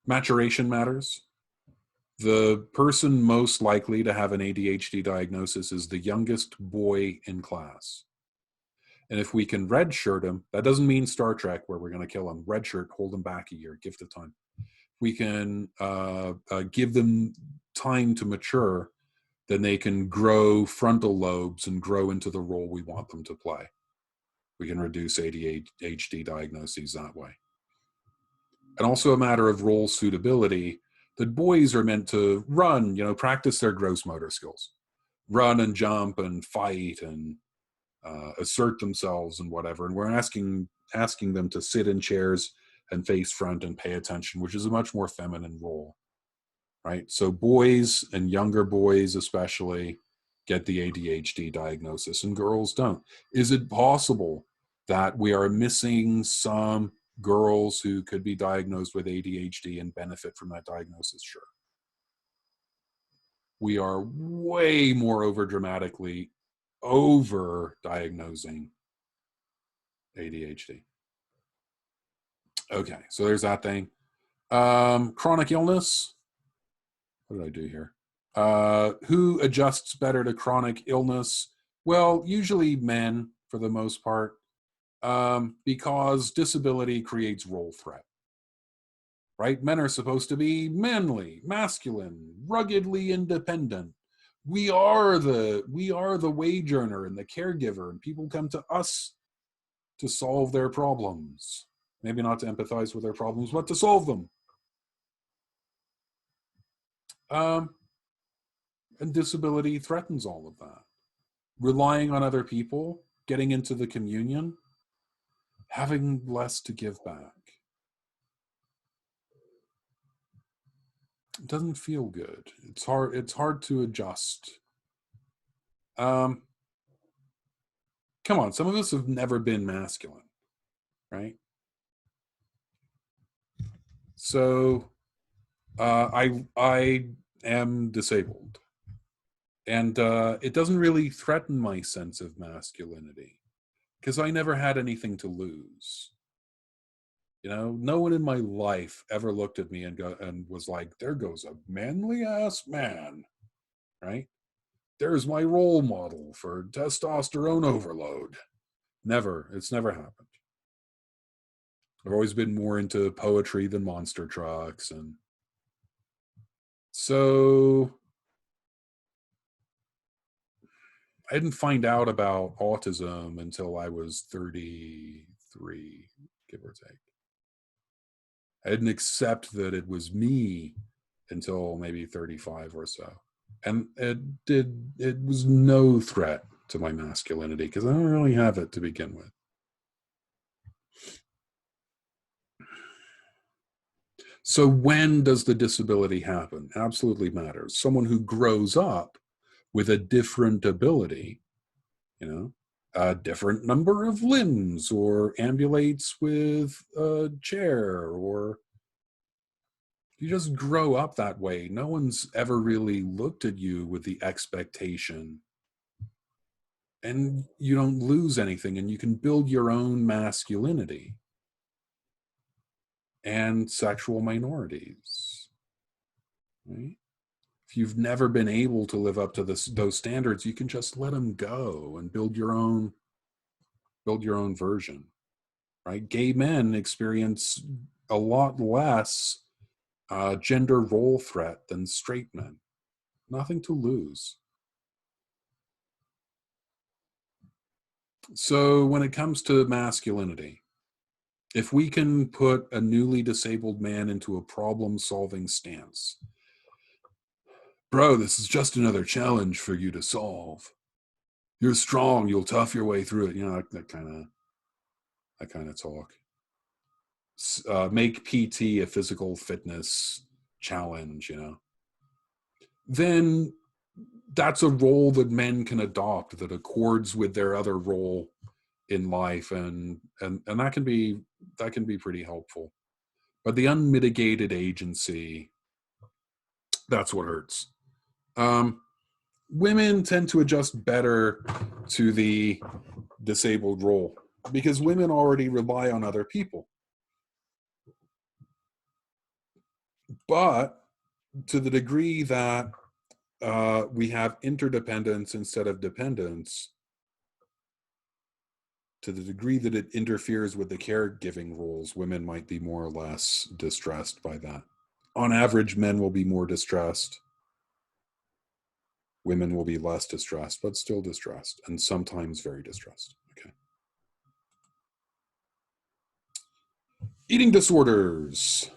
Maturation matters. The person most likely to have an ADHD diagnosis is the youngest boy in class. And if we can redshirt him, that doesn't mean Star Trek where we're going to kill him. Redshirt, hold him back a year, gift of time. We can give them time to mature, then they can grow frontal lobes and grow into the role we want them to play. We can reduce ADHD diagnoses that way. And also a matter of role suitability, that boys are meant to run, practice their gross motor skills, run and jump and fight and assert themselves and whatever. And we're asking them to sit in chairs and face front and pay attention, which is a much more feminine role, right? So boys and younger boys especially get the ADHD diagnosis and girls don't. Is it possible that we are missing some girls who could be diagnosed with ADHD and benefit from that diagnosis? Sure. We are way more over-dramatically over-diagnosing ADHD. Okay, so there's that thing. Chronic illness. What did I do here? Who adjusts better to chronic illness? Well, usually men for the most part, because disability creates role threat. Right? Men are supposed to be manly, masculine, ruggedly independent. We are the wage earner and the caregiver, and people come to us to solve their problems. Maybe not to empathize with their problems, but to solve them. And disability threatens all of that. Relying on other people, getting into the communion, having less to give back. It doesn't feel good. It's hard to adjust. Come on, some of us have never been masculine, right? So I am disabled, and it doesn't really threaten my sense of masculinity because I never had anything to lose. No one in my life ever looked at me and was like, "There goes a manly ass man," right? There's my role model for testosterone overload. Never. It's never happened. I've always been more into poetry than monster trucks, and so I didn't find out about autism until I was 33, give or take. I didn't accept that it was me until maybe 35 or so. And it was no threat to my masculinity because I don't really have it to begin with. So when does the disability happen? Absolutely matters. Someone who grows up with a different ability, a different number of limbs, or ambulates with a chair, or you just grow up that way. No one's ever really looked at you with the expectation, and you don't lose anything, and you can build your own masculinity. And sexual minorities, right? If you've never been able to live up to those standards, you can just let them go and build your own version, right? Gay men experience a lot less gender role threat than straight men. Nothing to lose. So when it comes to masculinity, if we can put a newly disabled man into a problem-solving stance, bro, this is just another challenge for you to solve. You're strong. You'll tough your way through it. That kind of talk. Make PT a physical fitness challenge. Then that's a role that men can adopt that accords with their other role in life, and that can be pretty helpful. But the unmitigated agency, that's what hurts. Women tend to adjust better to the disabled role because women already rely on other people. But to the degree that we have interdependence instead of dependence, to the degree that it interferes with the caregiving roles, women might be more or less distressed by that. On average, men will be more distressed. Women will be less distressed, but still distressed, and sometimes very distressed. Okay. Eating disorders.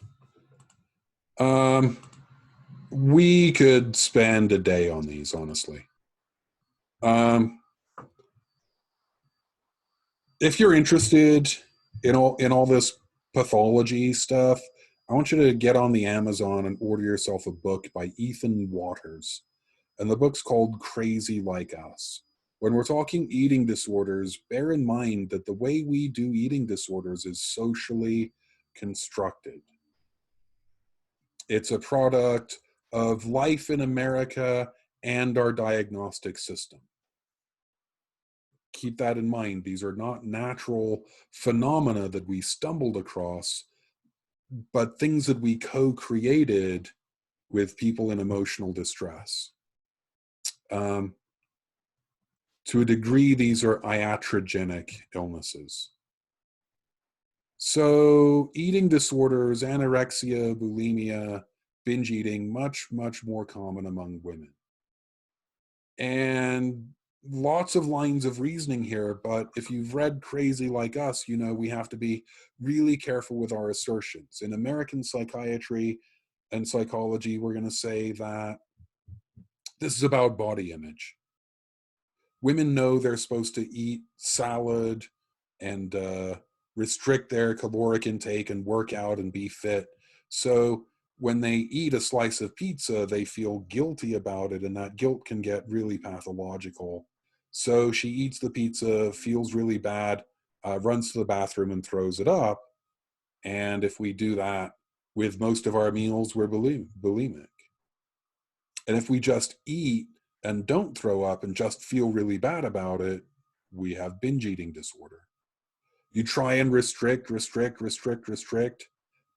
We could spend a day on these, honestly. If you're interested in all this pathology stuff, I want you to get on the Amazon and order yourself a book by Ethan Waters. And the book's called Crazy Like Us. When we're talking eating disorders, bear in mind that the way we do eating disorders is socially constructed. It's a product of life in America and our diagnostic system. Keep that in mind. These are not natural phenomena that we stumbled across, but things that we co-created with people in emotional distress. To a degree, these are iatrogenic illnesses. So eating disorders, anorexia, bulimia, binge eating, much, much more common among women. And lots of lines of reasoning here, but if you've read Crazy Like Us, we have to be really careful with our assertions. In American psychiatry and psychology, we're going to say that this is about body image. Women know they're supposed to eat salad and restrict their caloric intake and work out and be fit. So when they eat a slice of pizza, they feel guilty about it, and that guilt can get really pathological. So she eats the pizza, feels really bad, runs to the bathroom and throws it up. And if we do that with most of our meals, we're bulimic. And if we just eat and don't throw up and just feel really bad about it, we have binge eating disorder. You try and restrict,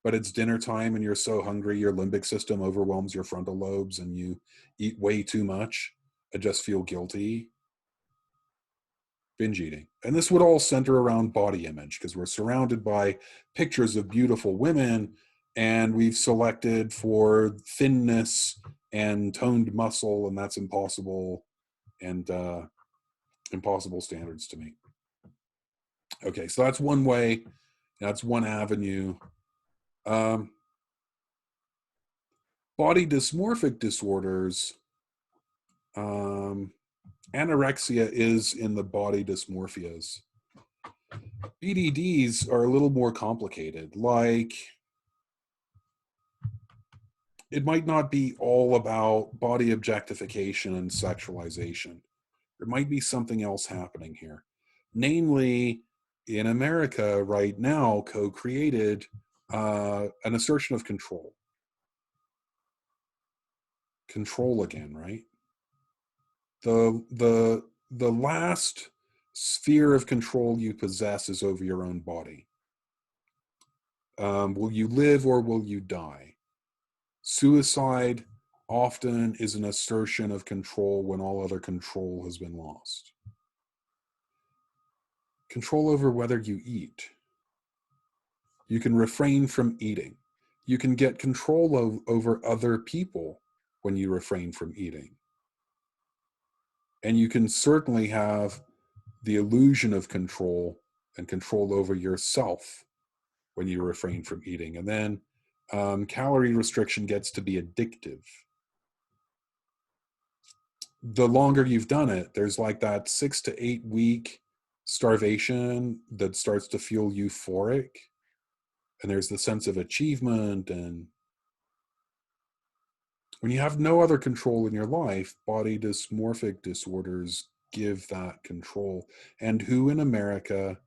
but it's dinner time and you're so hungry, your limbic system overwhelms your frontal lobes and you eat way too much and just feel guilty. Binge eating. And this would all center around body image because we're surrounded by pictures of beautiful women and we've selected for thinness and toned muscle, and that's impossible and impossible standards to meet. Okay, so that's one way, that's one avenue. Body dysmorphic disorders, anorexia is in the body dysmorphias. BDDs are a little more complicated. Like, it might not be all about body objectification and sexualization. There might be something else happening here. Namely, in America right now, co-created an assertion of control. Control again, right? The last sphere of control you possess is over your own body. Will you live or will you die? Suicide often is an assertion of control when all other control has been lost. Control over whether you eat. You can refrain from eating. You can get control over other people when you refrain from eating. And you can certainly have the illusion of control and control over yourself when you refrain from eating. And then calorie restriction gets to be addictive. The longer you've done it, there's like that 6 to 8 week starvation that starts to feel euphoric. And there's the sense of achievement. And when you have no other control in your life, body dysmorphic disorders give that control. And who in America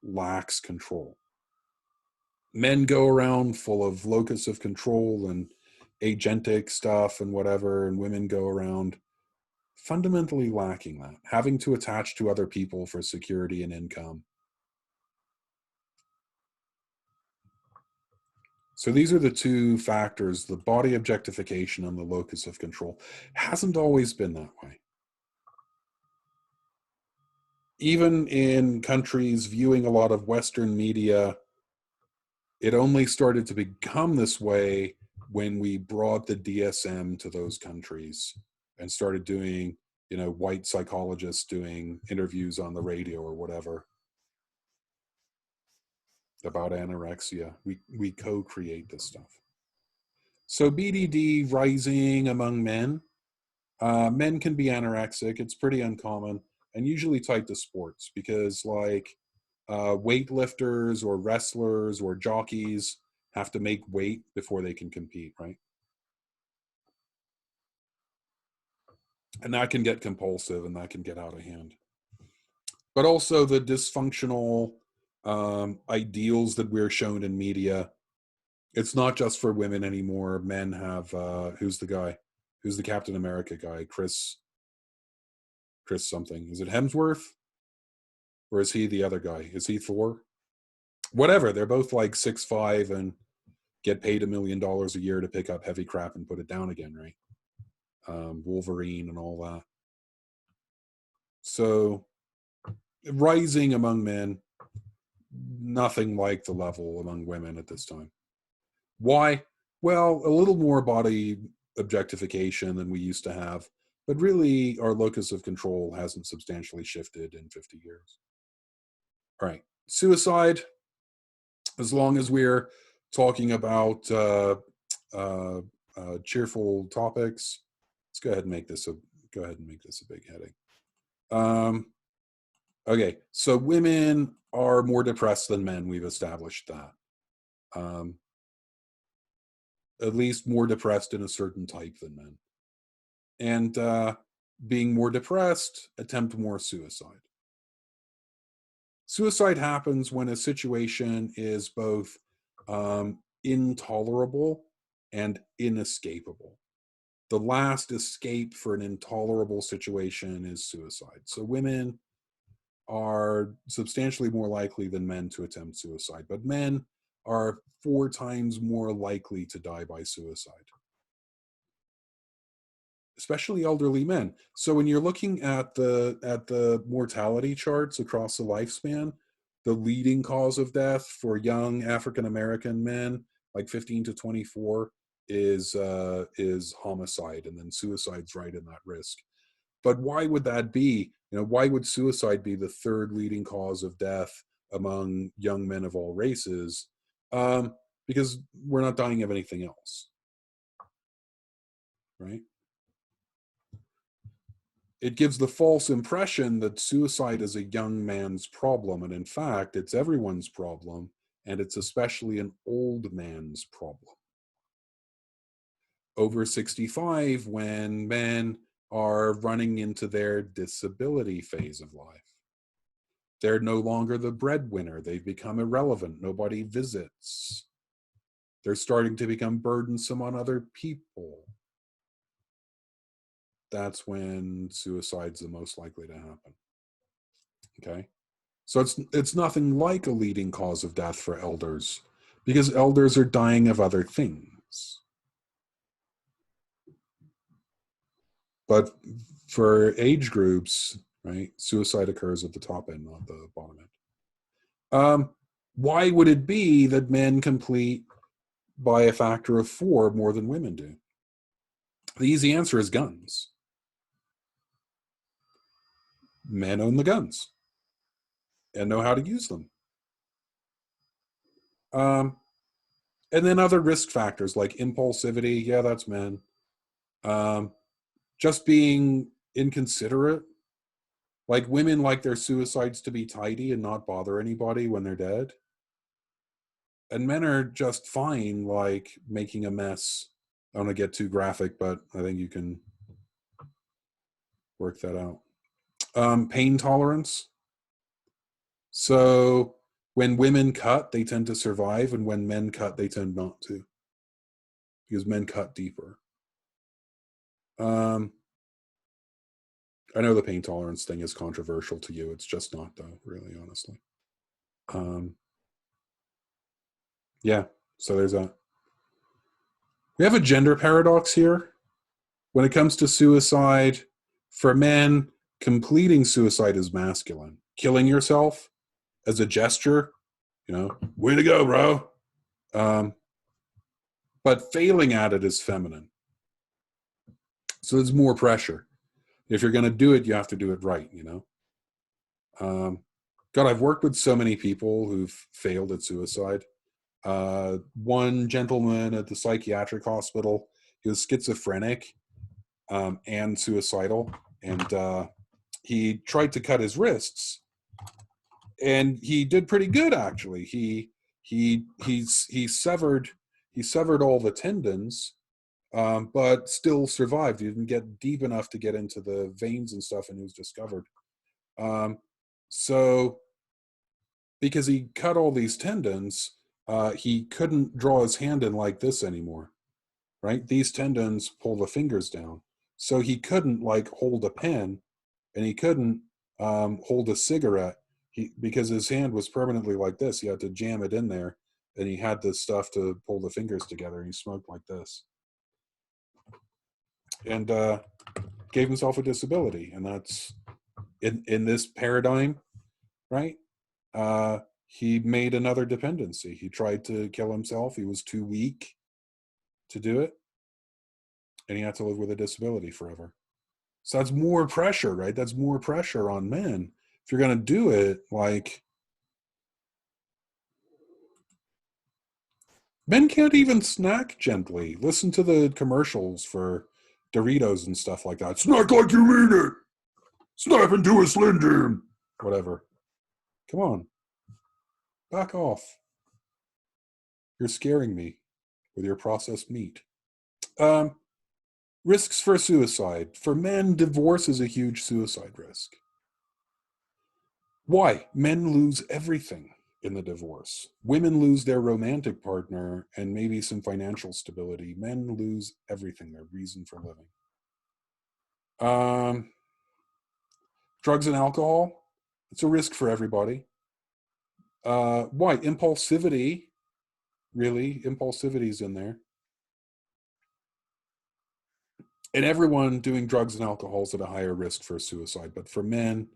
lacks control? Men go around full of locus of control and agentic stuff and whatever, and women go around fundamentally lacking that, having to attach to other people for security and income. So these are the two factors, the body objectification and the locus of control. Hasn't always been that way. Even in countries viewing a lot of Western media, it only started to become this way when we brought the DSM to those countries and started doing, white psychologists doing interviews on the radio or whatever about anorexia. We co-create this stuff. So BDD rising among men. Men can be anorexic. It's pretty uncommon and usually tied to sports because weightlifters or wrestlers or jockeys have to make weight before they can compete, right? And that can get compulsive and that can get out of hand. But also the dysfunctional ideals that we're shown in media. It's not just for women anymore. Men have, who's the guy? Who's the Captain America guy? Chris something. Is it Hemsworth? Or is he the other guy? Is he Thor? Whatever. They're both like 6'5" and get paid $1 million a year to pick up heavy crap and put it down again, right? Wolverine and all that. So rising among men, nothing like the level among women at this time. Why? Well, a little more body objectification than we used to have, but really our locus of control hasn't substantially shifted in 50 years. All right, suicide, as long as we're talking about cheerful topics, let's go ahead and make this a big heading. Okay, so women are more depressed than men. We've established that. at least more depressed in a certain type than men. And being more depressed, attempt more suicide. Suicide happens when a situation is both intolerable and inescapable. The last escape for an intolerable situation is suicide. So women are substantially more likely than men to attempt suicide, but men are 4 times more likely to die by suicide, especially elderly men. So when you're looking at the mortality charts across the lifespan, the leading cause of death for young African American men, like 15 to 24, is homicide, and then suicide's right in that risk. But why would that be? Why would suicide be the 3rd leading cause of death among young men of all races? Because we're not dying of anything else, right? It gives the false impression that suicide is a young man's problem, and in fact, it's everyone's problem, and it's especially an old man's problem. Over 65, when men are running into their disability phase of life. They're no longer the breadwinner. They've become irrelevant. Nobody visits. They're starting to become burdensome on other people. That's when suicide's the most likely to happen. Okay? So it's nothing like a leading cause of death for elders, because elders are dying of other things. But for age groups, right, suicide occurs at the top end, not the bottom end. Why would it be that men complete by a factor of 4 more than women do? The easy answer is guns. Men own the guns and know how to use them. And then other risk factors like impulsivity, yeah, that's men. Just being inconsiderate. Like women like their suicides to be tidy and not bother anybody when they're dead. And men are just fine, like making a mess. I don't want to get too graphic, but I think you can work that out. Pain tolerance. So when women cut, they tend to survive, and when men cut, they tend not to, because men cut deeper. I know the pain tolerance thing is controversial to you. It's just not, though, really, honestly. Yeah, so there's that. We have a gender paradox here. When it comes to suicide, for men, completing suicide is masculine. Killing yourself as a gesture, way to go, bro. But failing at it is feminine. So there's more pressure. If you're going to do it, you have to do it right, God, I've worked with so many people who've failed at suicide. One gentleman at the psychiatric hospital, he was schizophrenic and suicidal, and he tried to cut his wrists, and he did pretty good, actually. He severed all the tendons, but still survived. He didn't get deep enough to get into the veins and stuff, and he was discovered. So because he cut all these tendons, he couldn't draw his hand in like this anymore, right? These tendons pull the fingers down. So he couldn't hold a pen, and he couldn't hold a cigarette because his hand was permanently like this. He had to jam it in there, and he had this stuff to pull the fingers together. He smoked like this. And gave himself a disability. And that's in this paradigm, right? He made another dependency. He tried to kill himself. He was too weak to do it, and he had to live with a disability forever. So that's more pressure, right? That's more pressure on men. If you're going to do it, men can't even snack gently. Listen to the commercials for Doritos and stuff like that. Snack like you mean it. Snap into a Slim Jim. Whatever. Come on. Back off. You're scaring me with your processed meat. Risks for suicide. For men, divorce is a huge suicide risk. Why? Men lose everything in the divorce. Women lose their romantic partner and maybe some financial stability. Men lose everything, their reason for living. Drugs and alcohol, it's a risk for everybody. Why? Impulsivity, really, impulsivity is in there. And everyone doing drugs and alcohol is at a higher risk for suicide. But for men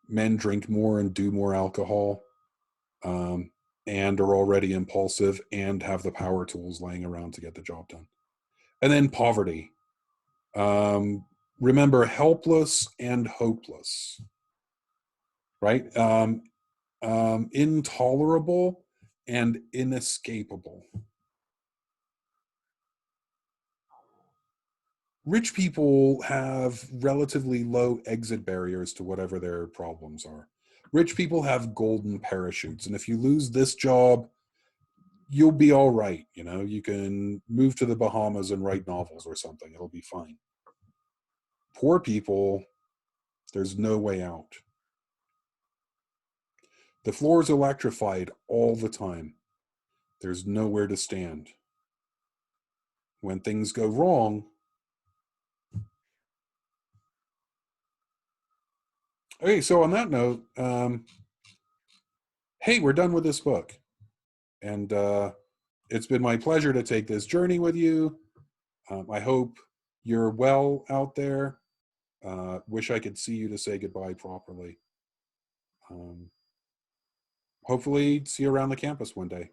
drink more and do more alcohol, and are already impulsive and have the power tools laying around to get the job done. And then poverty. Remember, helpless and hopeless, right? Intolerable and inescapable. Rich people have relatively low exit barriers to whatever their problems are. Rich people have golden parachutes, and if you lose this job, you'll be all right. You know, you can move to the Bahamas and write novels or something. It'll be fine. Poor people, there's no way out. The floor is electrified all the time. There's nowhere to stand. When things go wrong, okay, so on that note, hey, we're done with this book. And it's been my pleasure to take this journey with you. I hope you're well out there. Wish I could see you to say goodbye properly. Hopefully see you around the campus one day.